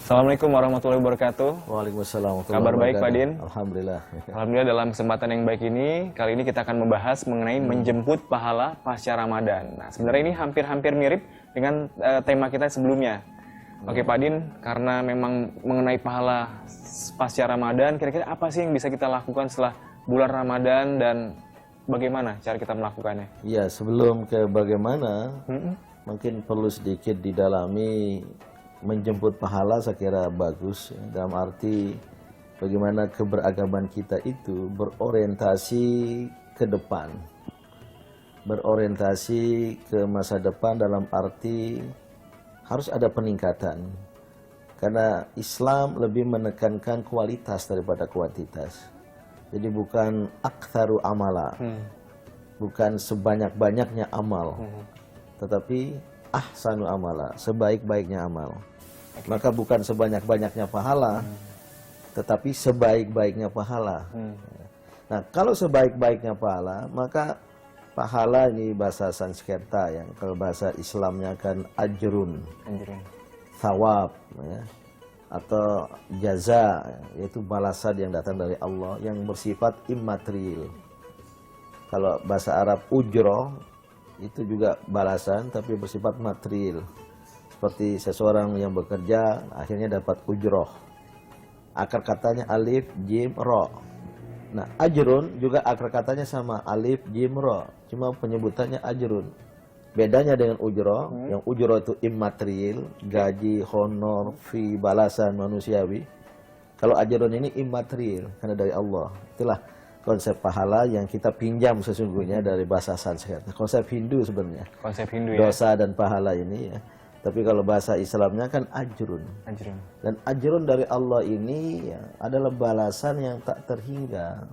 Assalamualaikum warahmatullahi wabarakatuh. Waalaikumsalam. Kabar baik Pak Din? Alhamdulillah. Alhamdulillah, dalam kesempatan yang baik ini, kali ini kita akan membahas mengenai menjemput pahala pasca Ramadan. Nah, sebenarnya ini hampir-hampir mirip dengan tema kita sebelumnya. Oke Pak Din, karena memang mengenai pahala pasca Ramadan, kira-kira apa sih yang bisa kita lakukan setelah bulan Ramadan dan bagaimana cara kita melakukannya? Ya, sebelum ke bagaimana, mungkin perlu sedikit didalami. Menjemput pahala saya kira bagus, dalam arti bagaimana keberagaman kita itu berorientasi ke depan, berorientasi ke masa depan, dalam arti harus ada peningkatan, karena Islam lebih menekankan kualitas daripada kuantitas. Jadi bukan aktsaru amala, bukan sebanyak-banyaknya amal, tetapi ahsanu amala, sebaik-baiknya amal. Maka bukan sebanyak-banyaknya pahala, tetapi sebaik-baiknya pahala. Nah, kalau sebaik-baiknya pahala, maka pahala ini bahasa Sanskerta, yang kalau bahasa Islamnya kan ajrun, thawab, ya, atau jaza, yaitu balasan yang datang dari Allah yang bersifat immaterial. Kalau bahasa Arab ujroh, itu juga balasan tapi bersifat material. Seperti seseorang yang bekerja akhirnya dapat ujroh. Akar katanya alif, jim, ro. Nah, ajrun juga akar katanya sama, alif, jim, ro. Cuma penyebutannya ajrun. Bedanya dengan ujroh, yang ujroh itu immaterial, gaji, honor, fee, balasan manusiawi. Kalau ajrun ini immaterial, karena dari Allah. Itulah konsep pahala yang kita pinjam sesungguhnya dari bahasa Sanskerta. Konsep Hindu sebenarnya. Konsep Hindu ya. Dosa dan pahala ini ya. Tapi kalau bahasa Islamnya kan ajrun. Dan ajrun dari Allah ini ya, adalah balasan yang tak terhingga.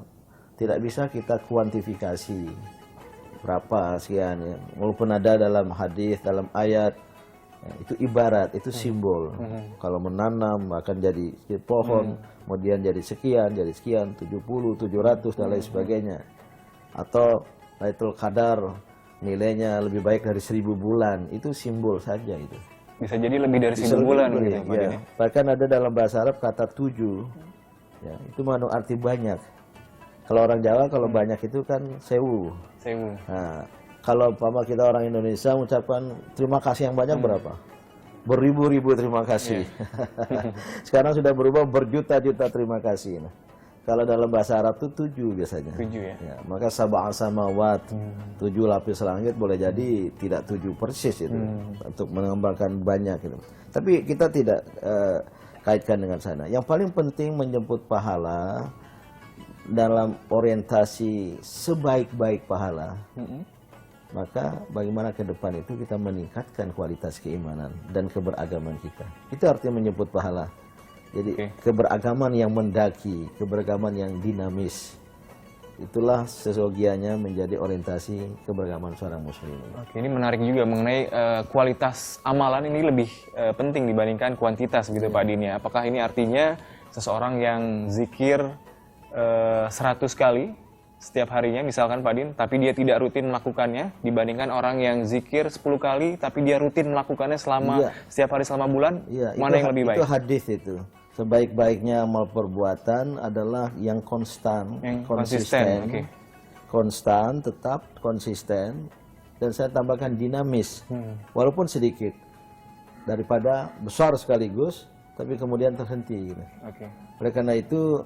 Tidak bisa kita kuantifikasi berapa sekian ya. Walaupun ada dalam hadis, dalam ayat, ya, itu ibarat, itu simbol. Kalau menanam akan jadi pohon, kemudian jadi sekian, 70, 700 dan lain sebagainya. Atau Lailatul Qadar nilainya lebih baik dari 1000 bulan, itu simbol saja itu. Bisa jadi lebih dari 1000 bulan gitu ya. Bahkan ada dalam bahasa Arab kata 7, ya, itu mengandung arti banyak. Kalau orang Jawa kalau banyak itu kan 1000. Nah, kalau umpama kita orang Indonesia mengucapkan terima kasih yang banyak berapa? Beribu-ribu terima kasih. Sekarang sudah berubah berjuta-juta terima kasih. Nah, kalau dalam bahasa Arab itu 7 biasanya. 7 ya? Ya, maka sab'a samawat, 7 lapis langit, boleh jadi tidak 7 persis itu, untuk mengembangkan banyak itu. Tapi kita tidak kaitkan dengan sana. Yang paling penting menjemput pahala dalam orientasi sebaik-baik pahala. Maka bagaimana ke depan itu kita meningkatkan kualitas keimanan dan keberagaman kita. Itu artinya menjemput pahala. Jadi keberagaman yang mendaki, keberagaman yang dinamis. Itulah sesogianya menjadi orientasi keberagaman seorang muslim. Oke, ini menarik juga mengenai kualitas amalan ini lebih penting dibandingkan kuantitas gitu Pak Din ya. Apakah ini artinya seseorang yang zikir 100 kali setiap harinya misalkan Pak Din, tapi dia tidak rutin melakukannya dibandingkan orang yang zikir 10 kali tapi dia rutin melakukannya selama setiap hari selama bulan, mana yang lebih baik? Itu hadis itu. Sebaik-baiknya amal perbuatan adalah yang konstan, konsisten, konstan, tetap konsisten, dan saya tambahkan dinamis, walaupun sedikit, daripada besar sekaligus tapi kemudian terhenti. Gitu. Oleh karena itu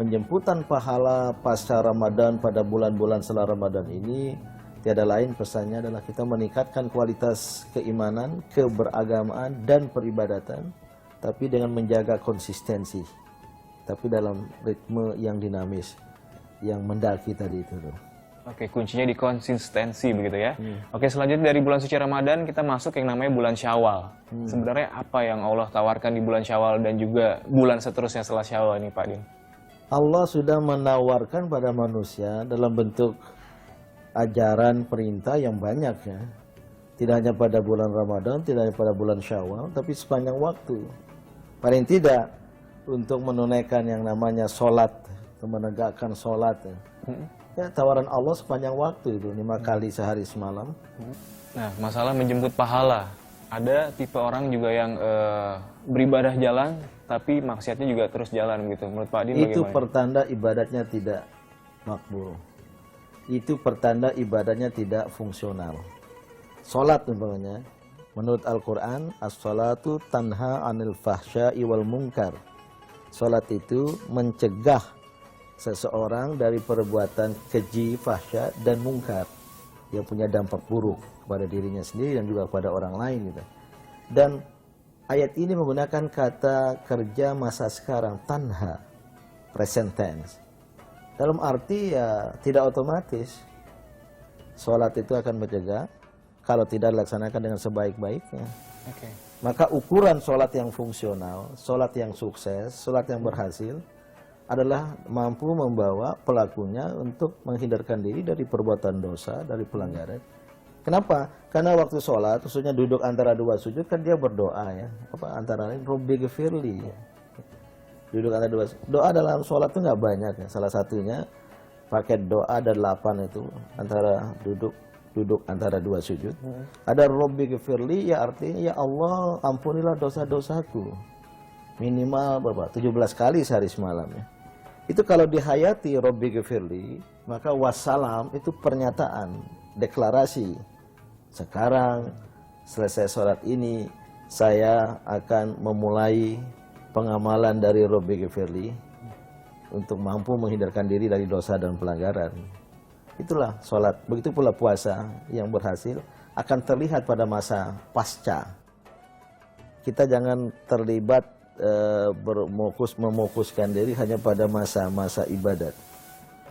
penjemputan pahala pasca Ramadan pada bulan-bulan setelah Ramadan ini tiada lain pesannya adalah kita meningkatkan kualitas keimanan, keberagamaan dan peribadatan, tapi dengan menjaga konsistensi, tapi dalam ritme yang dinamis, yang mendaki tadi itu. Oke, kuncinya di konsistensi begitu ya. Oke, selanjutnya dari bulan suci Ramadan kita masuk yang namanya bulan Syawal. Sebenarnya apa yang Allah tawarkan di bulan Syawal dan juga bulan seterusnya setelah Syawal ini Pak Din? Allah sudah menawarkan pada manusia dalam bentuk ajaran perintah yang banyak ya. Tidak hanya pada bulan Ramadan, tidak hanya pada bulan Syawal, tapi sepanjang waktu. Paling tidak untuk menunaikan yang namanya sholat, menegakkan sholat. Ya, tawaran Allah sepanjang waktu itu, 5 kali sehari semalam. Nah, masalah menjemput pahala ada tipe orang juga yang beribadah jalan, tapi maksiatnya juga terus jalan gitu. Menurut Pak Din Itu bagaimana? pertanda ibadahnya tidak makbul. Itu pertanda ibadahnya tidak fungsional. Salat umpamanya, menurut Al-Quran, as-salatu tanha anil fahsya'i wal munkar. Salat itu mencegah seseorang dari perbuatan keji, fahsya, dan mungkar yang punya dampak buruk kepada dirinya sendiri dan juga kepada orang lain gitu. Dan ayat ini menggunakan kata kerja masa sekarang, tanha, present tense. Dalam arti ya tidak otomatis sholat itu akan mencegah kalau tidak dilaksanakan dengan sebaik-baiknya. Oke. Maka ukuran sholat yang fungsional, sholat yang sukses, sholat yang berhasil adalah mampu membawa pelakunya untuk menghindarkan diri dari perbuatan dosa, dari pelanggaran. Kenapa? Karena waktu sholat, khususnya duduk antara dua sujud, kan dia berdoa ya. Apa antara lain, Robbi Ghafirli. Duduk antara dua sujud. Doa dalam sholat itu nggak banyak ya. Salah satunya paket doa ada 8 itu antara duduk antara dua sujud. Ada Robbi Ghafirli, ya artinya ya Allah ampunilah dosa-dosaku. Minimal berapa? 17 kali sehari semalam ya. Itu kalau dihayati Robbi Ghafirli, maka wassalam itu pernyataan, deklarasi. Sekarang selesai sholat ini, saya akan memulai pengamalan dari Robbi Ghafirli untuk mampu menghindarkan diri dari dosa dan pelanggaran. Itulah sholat. Begitu pula puasa yang berhasil akan terlihat pada masa pasca. Kita jangan terlibat memokuskan diri hanya pada masa-masa ibadat.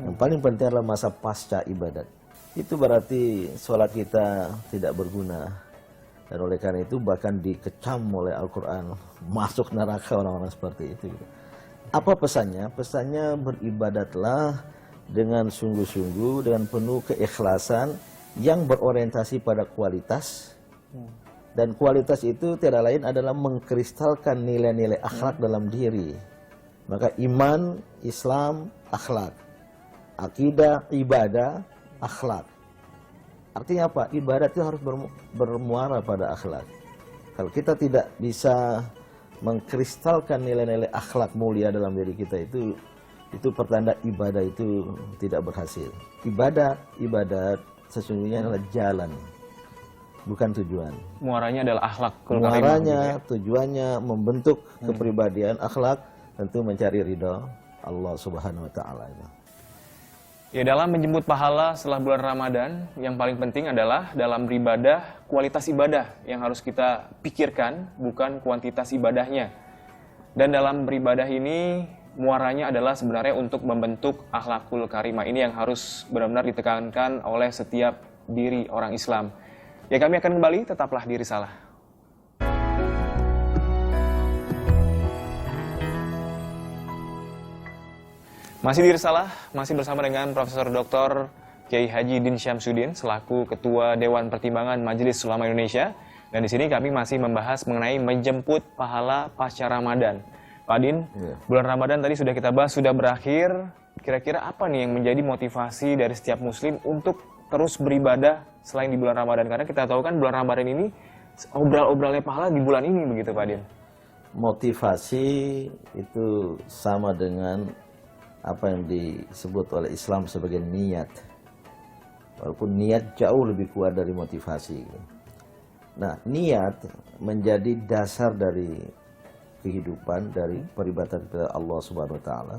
Yang paling penting adalah masa pasca ibadat. Itu berarti sholat kita tidak berguna. Dan oleh karena itu bahkan dikecam oleh Al-Quran. Masuk neraka orang-orang seperti itu. Apa pesannya? Pesannya beribadatlah dengan sungguh-sungguh, dengan penuh keikhlasan yang berorientasi pada kualitas. Dan kualitas itu tiada lain adalah mengkristalkan nilai-nilai akhlak dalam diri. Maka iman, Islam, akhlak. Akidah, ibadah, akhlak. Artinya apa? Ibadah itu harus bermuara pada akhlak. Kalau kita tidak bisa mengkristalkan nilai-nilai akhlak mulia dalam diri kita, itu pertanda ibadah itu tidak berhasil. Ibadat sesungguhnya adalah jalan, bukan tujuan. Muaranya adalah akhlak. Muaranya, tujuannya membentuk kepribadian, akhlak, tentu mencari ridha Allah Subhanahu wa taala. Ya, dalam menjemput pahala setelah bulan Ramadan, yang paling penting adalah dalam beribadah, kualitas ibadah yang harus kita pikirkan, bukan kuantitas ibadahnya. Dan dalam beribadah ini, muaranya adalah sebenarnya untuk membentuk akhlakul karimah. Ini yang harus benar-benar ditekankan oleh setiap diri orang Islam. Ya, kami akan kembali, tetaplah di Risalah. Masih di Risalah, masih bersama dengan Profesor Dr. Kiai Haji Din Syamsuddin selaku Ketua Dewan Pertimbangan Majelis Ulama Indonesia. Dan di sini kami masih membahas mengenai menjemput pahala pasca Ramadan. Pak Din, bulan Ramadan tadi sudah kita bahas, sudah berakhir. Kira-kira apa nih yang menjadi motivasi dari setiap muslim untuk terus beribadah selain di bulan Ramadan? Karena kita tahu kan bulan Ramadan ini obral-obralnya pahala di bulan ini, begitu Pak Din? Motivasi itu sama dengan apa yang disebut oleh Islam sebagai niat. Walaupun niat jauh lebih kuat dari motivasi. Nah, niat menjadi dasar dari kehidupan, dari peribadatan kepada Allah Subhanahu wa taala.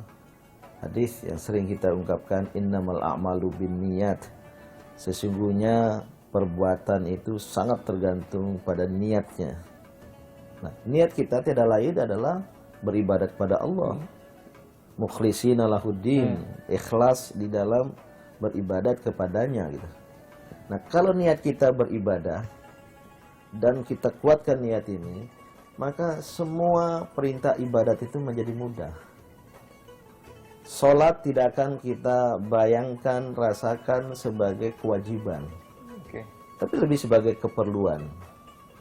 Hadis yang sering kita ungkapkan, innamal a'malu binniyat. Sesungguhnya perbuatan itu sangat tergantung pada niatnya. Nah, niat kita tidak lain adalah beribadat kepada Allah. Mukhlishina lahuddin, ikhlas di dalam beribadat kepadanya gitu. Nah, kalau niat kita beribadah dan kita kuatkan niat ini, maka semua perintah ibadat itu menjadi mudah. Salat tidak akan kita bayangkan, rasakan sebagai kewajiban. Tapi lebih sebagai keperluan.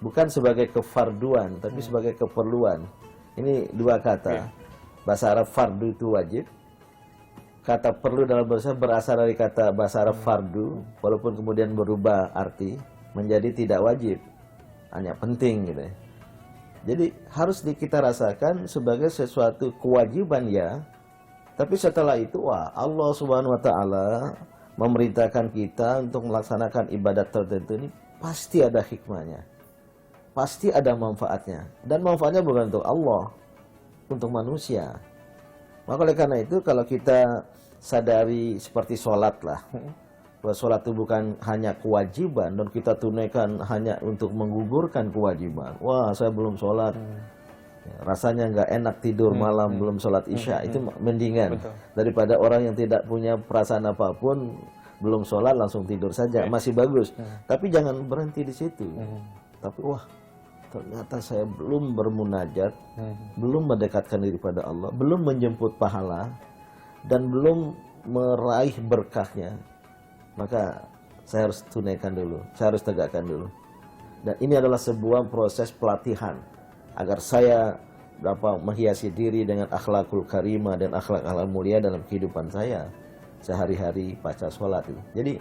Bukan sebagai kefarduan, tapi sebagai keperluan. Ini dua kata. Bahasa Arab fardu itu wajib. Kata perlu dalam bahasa berasal dari kata bahasa Arab fardu, walaupun kemudian berubah arti menjadi tidak wajib. hanya penting gitu ya. Jadi harus kita rasakan sebagai sesuatu kewajiban ya. Tapi setelah itu wah Allah Subhanahu wa taala memerintahkan kita untuk melaksanakan ibadat tertentu ini pasti ada hikmahnya. Pasti ada manfaatnya. Dan manfaatnya bukan untuk Allah, untuk manusia. Maka oleh karena itu kalau kita sadari seperti sholat lah. Bahwa sholat itu bukan hanya kewajiban dan kita tunaikan hanya untuk menggugurkan kewajiban. Wah saya belum sholat. Rasanya nggak enak tidur malam belum sholat isya. Itu mendingan. Betul. Daripada orang yang tidak punya perasaan apapun belum sholat langsung tidur saja. Masih bagus. Tapi jangan berhenti di situ. Tapi wah ternyata saya belum bermunajat, belum mendekatkan diri pada Allah, belum menjemput pahala, dan belum meraih berkahnya. Maka saya harus tunaikan dulu, saya harus tegakkan dulu. Dan ini adalah sebuah proses pelatihan agar saya dapat menghiasi diri dengan akhlakul karimah dan akhlak mulia dalam kehidupan saya sehari-hari pasca sholat itu. Jadi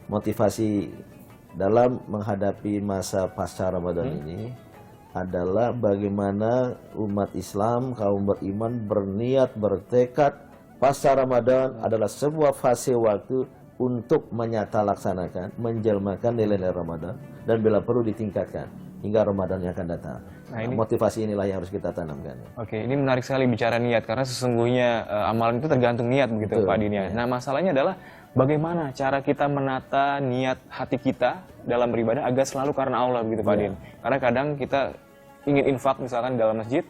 motivasi dalam menghadapi masa pasca Ramadan ini adalah bagaimana umat Islam, kaum beriman berniat, bertekad pasca Ramadan adalah sebuah fase waktu untuk menyata laksanakan, menjelmakan nilai-nilai Ramadan dan bila perlu ditingkatkan hingga Ramadan yang akan datang. Nah, ini motivasi inilah yang harus kita tanamkan. Oke, ini menarik sekali bicara niat karena sesungguhnya amalan itu tergantung niat begitu Betul, Pak Din ya. Nah, masalahnya adalah bagaimana cara kita menata niat hati kita dalam beribadah agar selalu karena Allah begitu Pak Din. Karena kadang kita ingin infak misalkan dalam masjid,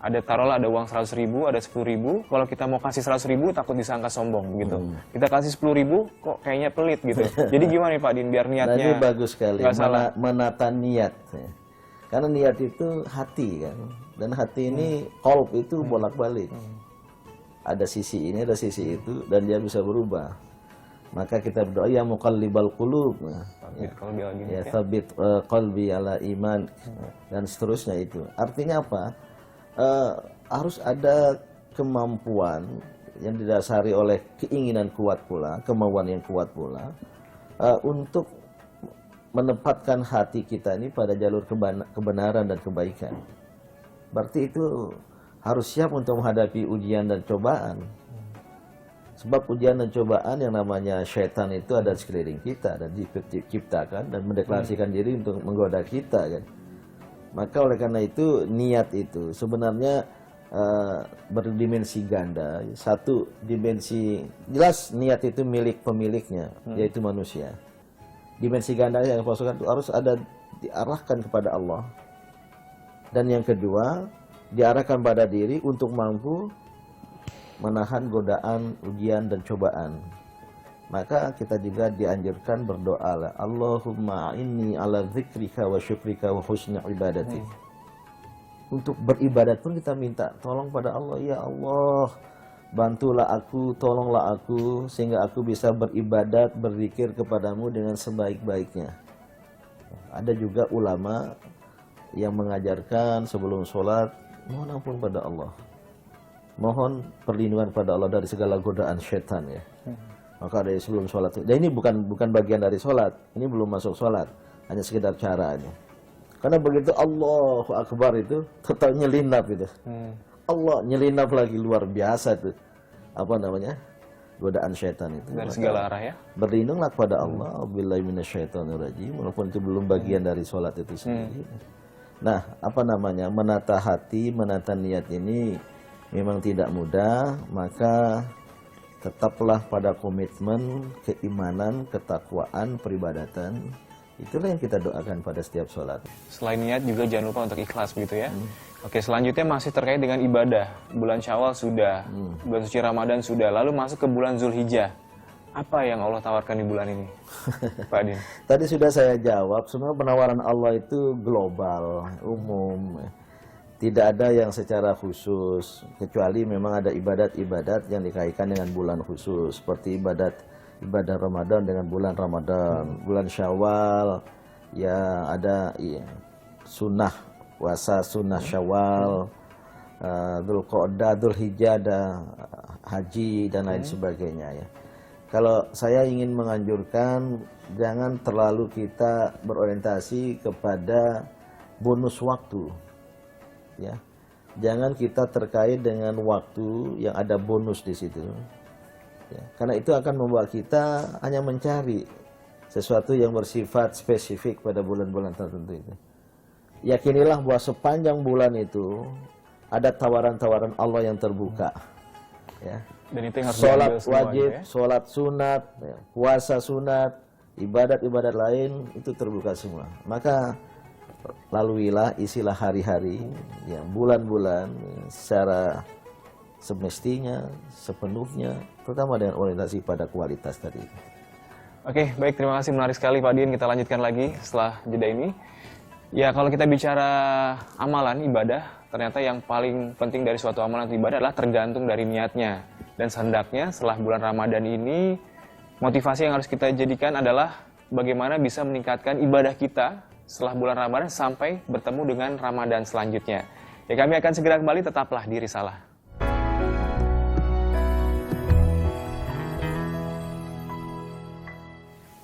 taruhlah ada uang 100.000, ada 10.000. Kalau kita mau kasih 100.000 takut disangka sombong gitu. Kita kasih 10.000 kok kayaknya pelit gitu. Jadi gimana nih Pak Din biar niatnya? Nah, ini bagus sekali menata niat. Karena niat itu hati kan, dan hati ini qalb itu bolak-balik. Ada sisi ini, ada sisi itu, dan dia bisa berubah. Maka kita berdoa ya muqallibal qulub. Ya tsabbit qalbi ala iman dan seterusnya itu. Artinya apa? Harus ada kemampuan yang didasari oleh keinginan kuat pula, kemauan yang kuat pula untuk menempatkan hati kita ini pada jalur kebenaran dan kebaikan. Berarti itu harus siap untuk menghadapi ujian dan cobaan. Sebab ujian dan cobaan yang namanya syaitan itu ada di sekeliling kita dan diciptakan dan mendeklarasikan diri untuk menggoda kita kan. Maka oleh karena itu niat itu sebenarnya berdimensi ganda. Satu dimensi jelas niat itu milik pemiliknya yaitu manusia. Dimensi ganda yang dimaksudkan itu harus ada diarahkan kepada Allah. Dan yang kedua, diarahkan pada diri untuk mampu menahan godaan, ujian dan cobaan. Maka kita juga dianjurkan berdoa, Allahumma inni ala dzikrika wa syukrika wa husni ibadatik. Untuk beribadat pun kita minta tolong pada Allah, ya Allah, bantulah aku, tolonglah aku, sehingga aku bisa beribadat, berzikir kepadamu dengan sebaik-baiknya. Ada juga ulama yang mengajarkan sebelum sholat, mohon ampun pada Allah. Mohon perlindungan pada Allah dari segala godaan syaitan ya. Maka dari sebelum sholat. Dan ini bukan bagian dari sholat. Ini belum masuk sholat. Hanya sekedar cara aja. Karena begitu Allahu Akbar itu, total nyelinap itu. Allah nyelinap lagi luar biasa tuh. Apa namanya? Godaan syaitan itu. Dari segala arah ya. Berlindunglah kepada Allah. Billahi minasyaitonirrajim. Walaupun itu belum bagian dari sholat itu sendiri. Nah, apa namanya? Menata hati, menata niat ini memang tidak mudah. Maka tetaplah pada komitmen, keimanan, ketakwaan, peribadatan. Itulah yang kita doakan pada setiap sholat. Selain niat juga jangan lupa untuk ikhlas begitu ya. Oke, selanjutnya masih terkait dengan ibadah. Bulan Syawal sudah, bulan suci Ramadan sudah, lalu masuk ke bulan Zulhijjah. Apa yang Allah tawarkan di bulan ini, Pak Din? Tadi sudah saya jawab, sebenarnya penawaran Allah itu global, umum. Tidak ada yang secara khusus, kecuali memang ada ibadat-ibadat yang dikaitkan dengan bulan khusus, seperti ibadah Ramadan dengan bulan Ramadan, bulan Syawal, ya ada sunnah puasa, sunnah Syawal, Dzulqa'dah, Dzulhijjah, ada haji dan lain sebagainya ya. Kalau saya ingin menganjurkan jangan terlalu kita berorientasi kepada bonus waktu, ya. Jangan kita terkait dengan waktu yang ada bonus di situ, ya. Karena itu akan membuat kita hanya mencari sesuatu yang bersifat spesifik pada bulan-bulan tertentu itu. Yakinilah bahwa sepanjang bulan itu ada tawaran-tawaran Allah yang terbuka, ya. Dan itu yang harus Sholat diambil semuanya, wajib, ya. sholat sunat, ya, puasa sunat, ibadat-ibadat lain itu terbuka semua. Maka laluilah, isilah hari-hari, ya, bulan-bulan secara semestinya, sepenuhnya, terutama dengan orientasi pada kualitas tadi. Oke, baik, terima kasih, menarik sekali Pak Din. Kita lanjutkan lagi setelah jeda ini. Ya, kalau kita bicara amalan ibadah, ternyata yang paling penting dari suatu amalan atau ibadah adalah tergantung dari niatnya. Dan sehendaknya setelah bulan Ramadan ini, motivasi yang harus kita jadikan adalah bagaimana bisa meningkatkan ibadah kita setelah bulan Ramadan sampai bertemu dengan Ramadan selanjutnya. Ya, kami akan segera kembali, tetaplah di Risalah.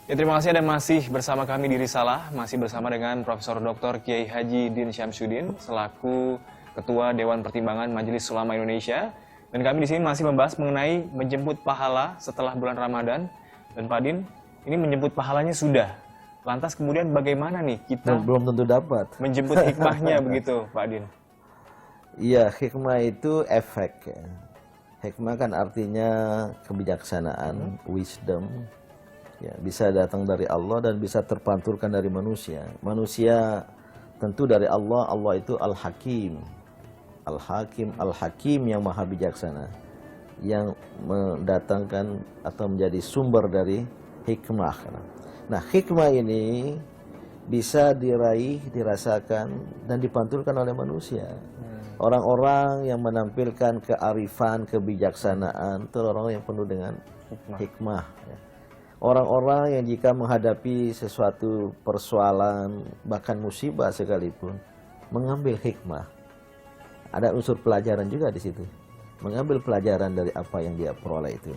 Ya, terima kasih Anda masih bersama kami di Risalah, masih bersama dengan Profesor Dr. Kiai Haji Din Syamsuddin selaku Ketua Dewan Pertimbangan Majelis Ulama Indonesia. Dan kami di sini masih membahas mengenai menjemput pahala setelah bulan Ramadan. Dan Pak Din, ini menjemput pahalanya sudah. Lantas kemudian bagaimana nih kita Belum tentu dapat menjemput hikmahnya begitu, Pak Din? Iya, hikmah itu efek, ya. Hikmah kan artinya kebijaksanaan, wisdom, ya, bisa datang dari Allah dan bisa terpanturkan dari manusia. Manusia tentu dari Allah. Allah itu Al-Hakim, Al-Hakim, Al-Hakim yang maha bijaksana, yang mendatangkan atau menjadi sumber dari hikmah. Nah, hikmah ini bisa diraih, dirasakan, dan dipantulkan oleh manusia. Orang-orang yang menampilkan kearifan, kebijaksanaan, itu orang-orang yang penuh dengan hikmah, ya. Orang-orang yang jika menghadapi sesuatu persoalan, bahkan musibah sekalipun, mengambil hikmah. Ada unsur pelajaran juga di situ. Mengambil pelajaran dari apa yang dia peroleh itu.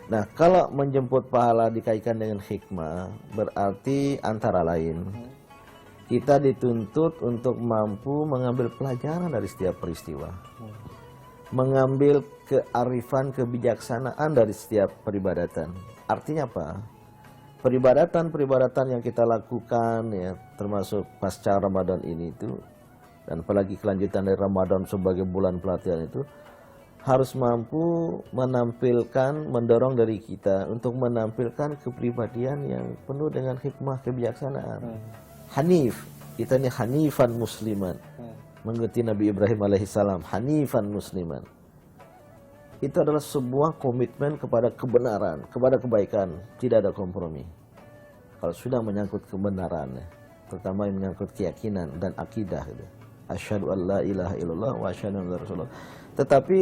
Nah, kalau menjemput pahala dikaitkan dengan hikmah, berarti antara lain kita dituntut untuk mampu mengambil pelajaran dari setiap peristiwa. Mengambil kearifan, kebijaksanaan dari setiap peribadatan. Artinya apa? Peribadatan-peribadatan yang kita lakukan, ya, termasuk pasca Ramadan ini itu, dan apalagi kelanjutan dari Ramadan sebagai bulan pelatihan itu, harus mampu menampilkan, mendorong dari kita untuk menampilkan kepribadian yang penuh dengan hikmah, kebijaksanaan. Hanif, kita ini hanifan musliman, mengikuti Nabi Ibrahim alaihissalam, hanifan musliman. Itu adalah sebuah komitmen kepada kebenaran, kepada kebaikan, tidak ada kompromi. Kalau sudah menyangkut kebenaran, ya, terutama yang menyangkut keyakinan dan akidah, gitu. Asyhadu an la ilaha illallah wa asyhadu anna rasulullah. Tetapi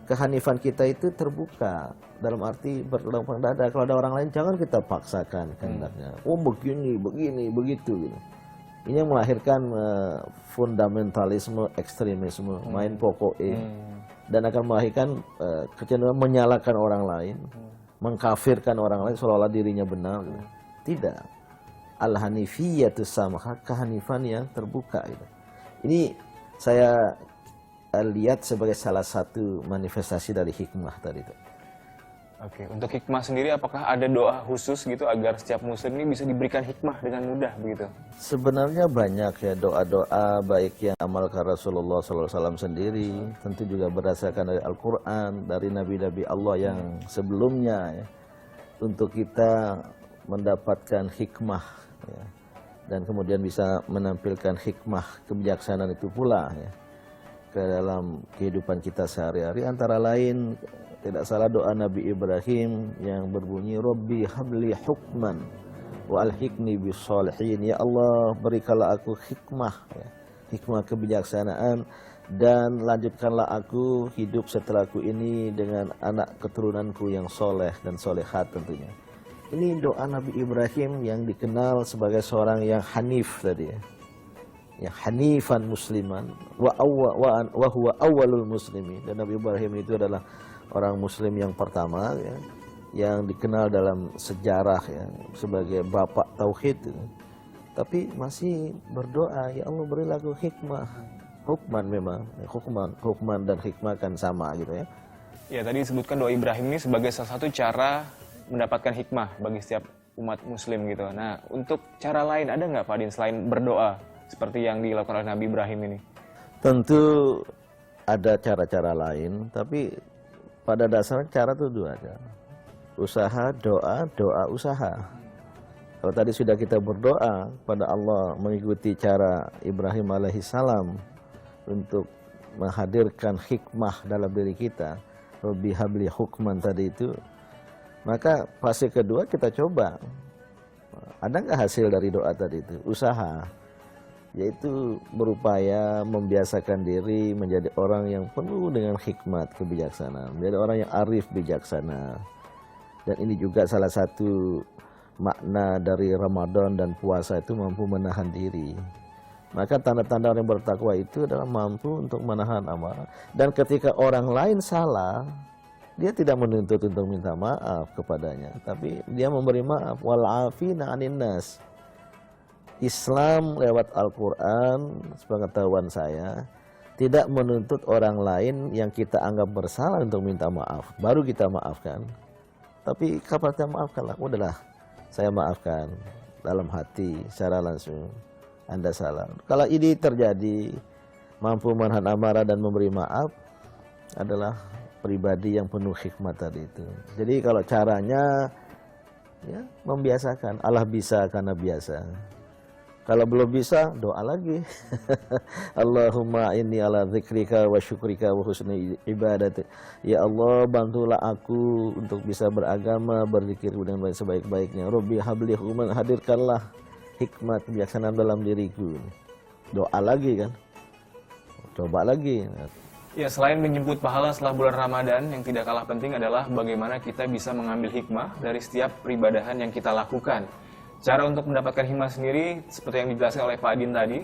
kehanifan kita itu terbuka, dalam arti berlapang dada. Kalau ada orang lain jangan kita paksakan kehendaknya. Oh begini, begini, begitu, gitu. Ini yang melahirkan fundamentalisme, ekstremisme, main pokok dan akan melahirkan kecenderungan menyalahkan orang lain, mengkafirkan orang lain seolah-olah dirinya benar, gitu. Tidak. Al-Hanifiyatus Samha, kehanifan yang terbuka, gitu. Ini saya lihat sebagai salah satu manifestasi dari hikmah tadi itu. Oke, untuk hikmah sendiri apakah ada doa khusus gitu agar setiap muslim ini bisa diberikan hikmah dengan mudah begitu? Sebenarnya banyak ya doa-doa baik yang amalkan Rasulullah SAW sendiri, tentu juga berdasarkan dari Al-Quran, dari nabi-nabi Allah yang sebelumnya, ya, untuk kita mendapatkan hikmah, ya, dan kemudian bisa menampilkan hikmah kebijaksanaan itu pula, ya, ke dalam kehidupan kita sehari-hari. Antara lain tidak salah doa Nabi Ibrahim yang berbunyi Rabbi habli hukman wa alhiqni bis sholihin. Ya Allah, berikanlah aku hikmah, ya, hikmah kebijaksanaan, dan lanjutkanlah aku hidup setelahku ini dengan anak keturunanku yang soleh dan solehat tentunya. Ini doa Nabi Ibrahim yang dikenal sebagai seorang yang hanif tadi, ya. Yang hanifan musliman wa huwa awwalul muslimin. Dan Nabi Ibrahim itu adalah orang muslim yang pertama, ya, yang dikenal dalam sejarah, ya, sebagai bapak tauhid, ya. tapi masih berdoa, ya Allah berilah aku hikmah. Hukman memang, hukman dan hikmah kan sama gitu ya. Ya, tadi disebutkan doa Ibrahim ini sebagai salah satu cara mendapatkan hikmah bagi setiap umat muslim gitu. Nah, untuk cara lain ada nggak Pak Din selain berdoa seperti yang dilakukan oleh Nabi Ibrahim ini? Tentu ada cara-cara lain, tapi pada dasarnya cara itu dua aja. Usaha, doa, doa, usaha. Kalau tadi sudah kita berdoa pada Allah mengikuti cara Ibrahim alaihissalam untuk menghadirkan hikmah dalam diri kita, Rabbi habli hukman tadi itu, maka fase kedua kita coba. Ada nggak hasil dari doa tadi itu? Usaha. Yaitu berupaya membiasakan diri menjadi orang yang penuh dengan hikmat kebijaksanaan, menjadi orang yang arif bijaksana. Dan ini juga salah satu makna dari Ramadan dan puasa itu mampu menahan diri. Maka tanda-tanda orang yang bertakwa itu adalah mampu untuk menahan amarah. Dan ketika orang lain salah, dia tidak menuntut untuk minta maaf kepadanya, tapi dia memberi maaf. Wal'afina 'anin nas. Islam lewat Al-Quran, sepengetahuan saya, tidak menuntut orang lain yang kita anggap bersalah untuk minta maaf, baru kita maafkan. Tapi kapan kita maafkanlah, udahlah, saya maafkan dalam hati, secara langsung. Anda salah. Kalau ini terjadi, mampu menahan amarah dan memberi maaf, adalah pribadi yang penuh hikmat tadi itu. Jadi kalau caranya, ya membiasakan. Allah bisa karena biasa. Kalau belum bisa, doa lagi. Allahumma inni ala dzikrika wa syukrika wa husni ibadati. Ya Allah, bantulah aku untuk bisa beragama, berzikir dengan baik sebaik-baiknya. Rabbi habli hukman, hadirkanlah hikmat kebijaksanaan dalam diriku. Doa lagi kan. Coba lagi. Ya, selain menjemput pahala setelah bulan Ramadan, yang tidak kalah penting adalah bagaimana kita bisa mengambil hikmah dari setiap peribadahan yang kita lakukan. Cara untuk mendapatkan hikmah sendiri, seperti yang dijelaskan oleh Pak Adin tadi,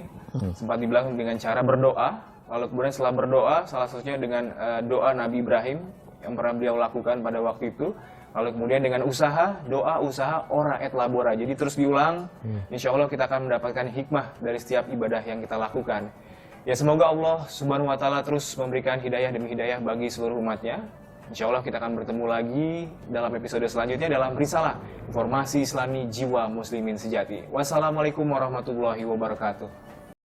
sempat dibilang dengan cara berdoa. Lalu kemudian setelah berdoa, salah satunya dengan doa Nabi Ibrahim yang pernah beliau lakukan pada waktu itu. Lalu kemudian dengan usaha, doa, usaha, ora et labora. Jadi terus diulang, insya Allah kita akan mendapatkan hikmah dari setiap ibadah yang kita lakukan. Ya, semoga Allah Subhanahu wa Ta'ala terus memberikan hidayah demi hidayah bagi seluruh umatnya. Insya Allah kita akan bertemu lagi dalam episode selanjutnya dalam Risalah Informasi Islami Jiwa Muslimin Sejati. Wassalamualaikum warahmatullahi wabarakatuh.